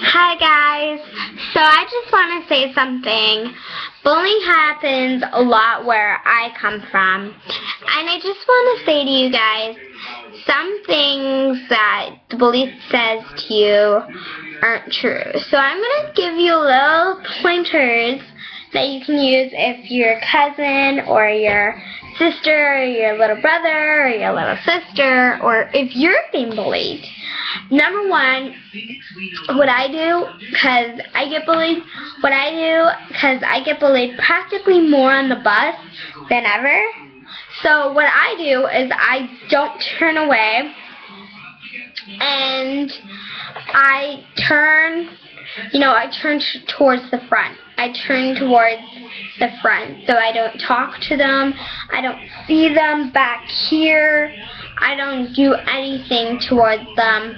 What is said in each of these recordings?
Hi guys, so I just want to say something. Bullying happens a lot where I come from, and I just want to say to you guys, some things that the bully says to you aren't true. So I'm going to give you little pointers that you can use if your cousin or your sister or your little brother or your little sister, or if you're being bullied. Number one, what I do, because I get bullied, practically more on the bus than ever. So what I do is I don't turn away, and I turn towards the front. I turn towards the front, so I don't talk to them. I don't see them back here. I don't do anything towards them.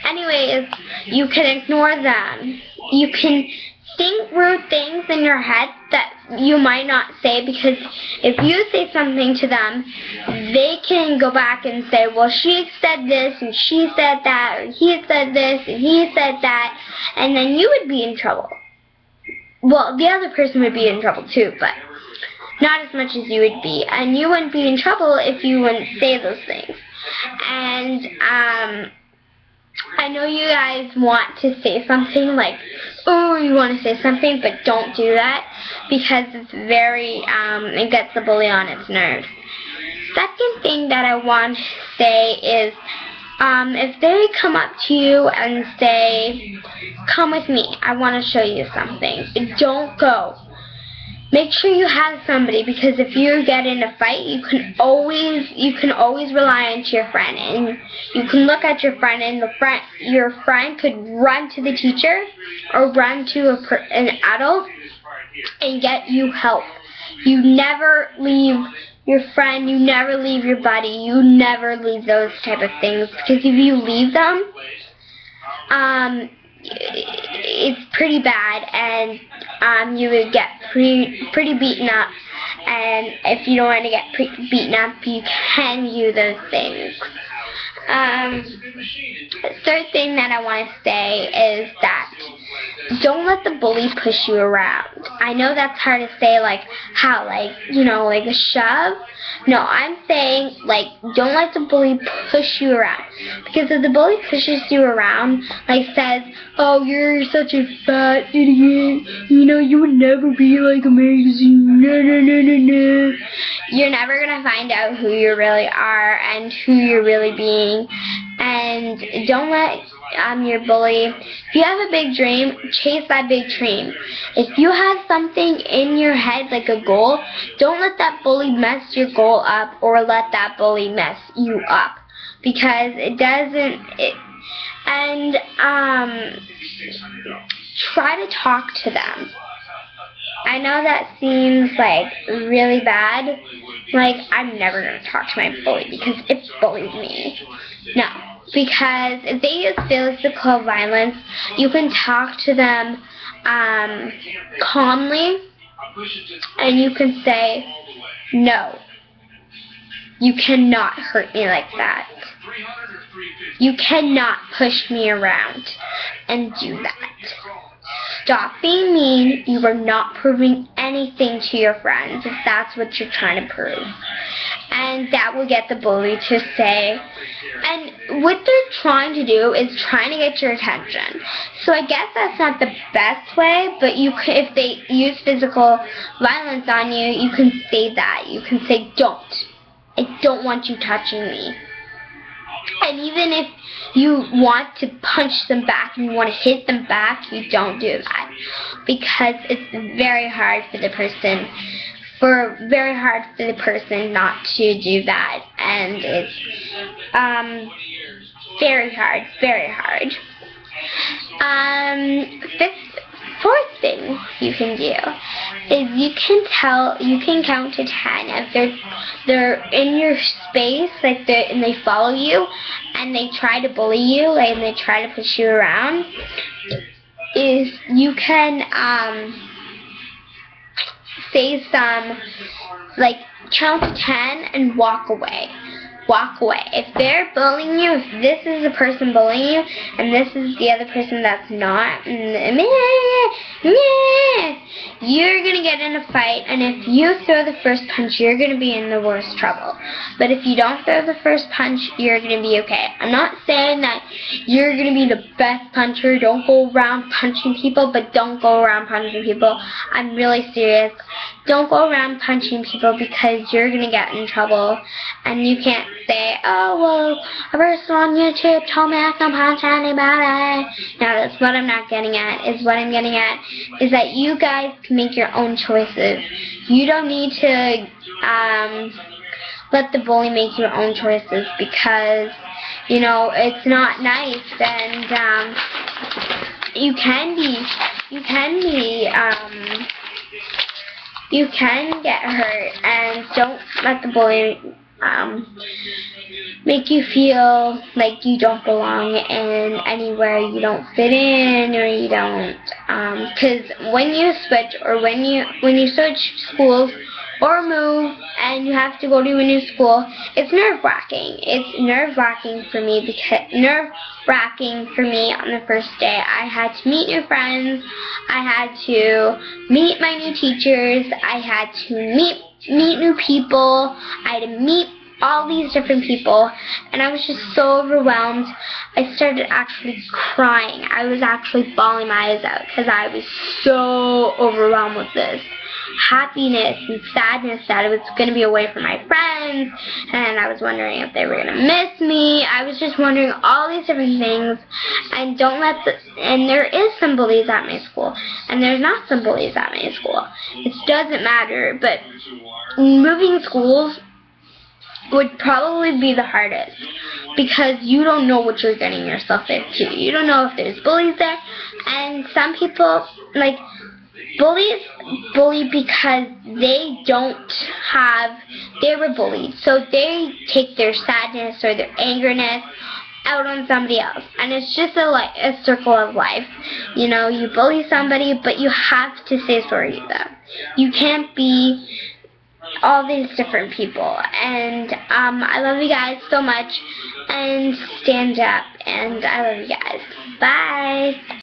Anyways, you can ignore them. You can think rude things in your head that you might not say, because if you say something to them, they can go back and say, well, she said this and she said that, or he said this and he said that, and then you would be in trouble. Well, the other person would be in trouble too, but not as much as you would be. And you wouldn't be in trouble if you wouldn't say those things. And I know you guys want to say something like, oh, you want to say something, but don't do that, because it's it gets the bully on its nerves. Second thing that I want to say is, if they come up to you and say, come with me, I want to show you something, don't go. Make sure you have somebody, because if you get in a fight, you can always rely on your friend, and you can look at your friend, and your friend could run to the teacher or run to an adult and get you help. You never leave your friend, you never leave your buddy, you never leave those type of things, because if you leave them, it's pretty bad, and you would get pretty beaten up. And if you don't want to get beaten up, you can use those things. Third thing that I want to say is that don't let the bully push you around. I know that's hard to say, like how, like a shove. No, I'm saying, like, don't let the bully push you around. Because if the bully pushes you around, like says, oh, you're such a fat idiot, you would never be, like, amazing, no. You're never going to find out who you really are and who you're really being. And don't let your bully, if you have a big dream, chase that big dream. If you have something in your head, like a goal, don't let that bully mess your goal up, or let that bully mess you up, because it doesn't. Try to talk to them. I know that seems like really bad, like I'm never going to talk to my bully because it bullied me. No, because if they use physical violence, you can talk to them calmly, and you can say, no, you cannot hurt me like that. You cannot push me around and do that. Stop being mean. You are not proving anything to your friends if that's what you're trying to prove. And that will get the bully to say, and what they're trying to do is trying to get your attention. So I guess that's not the best way, but if they use physical violence on you, you can say that. You can say, don't. I don't want you touching me. And even if you want to punch them back and you want to hit them back, you don't do that, because it's very hard for the person not to do that, and it's very hard. Fourth thing you can do is you can count to 10 if they're in your space, like and they follow you and they try to bully you, and they try to push you around. Is you can say some, like, count to 10 and walk away. walk away. If they're bullying you, if this is the person bullying you, and this is the other person that's not, you're going to get in a fight, and if you throw the first punch, you're going to be in the worst trouble. But if you don't throw the first punch, you're going to be okay. I'm not saying that you're going to be the best puncher. Don't go around punching people, but don't go around punching people. I'm really serious. Don't go around punching people because you're going to get in trouble. And you can't say, oh, well, a person on YouTube told me I can punch anybody. Now, that's what I'm not getting at. What I'm getting at is that you guys can make your own choices. You don't need to let the bully make your own choices because, you know, it's not nice. And you can get hurt, and don't let the bully make you feel like you don't belong in anywhere, you don't fit in, or you don't, because when you switch, or when you switch schools, or move, and you have to go to a new school, it's nerve-wracking. It's nerve-wracking for me on the first day. I had to meet new friends. I had to meet my new teachers. I had to meet new people. I had to meet all these different people, and I was just so overwhelmed. I started actually crying. I was actually bawling my eyes out because I was so overwhelmed with this happiness and sadness that I was going to be away from my friends, and I was wondering if they were going to miss me. I was just wondering all these different things, and and there is some bullies at my school, and there's not some bullies at my school. It doesn't matter, but moving schools would probably be the hardest because you don't know what you're getting yourself into. You don't know if there's bullies there, and some people, like, bullies bully because they were bullied, so they take their sadness or their angerness out on somebody else, and it's just a circle of life. You know, you bully somebody, but you have to say sorry to them. You can't be all these different people. And I love you guys so much, and stand up, and I love you guys. Bye.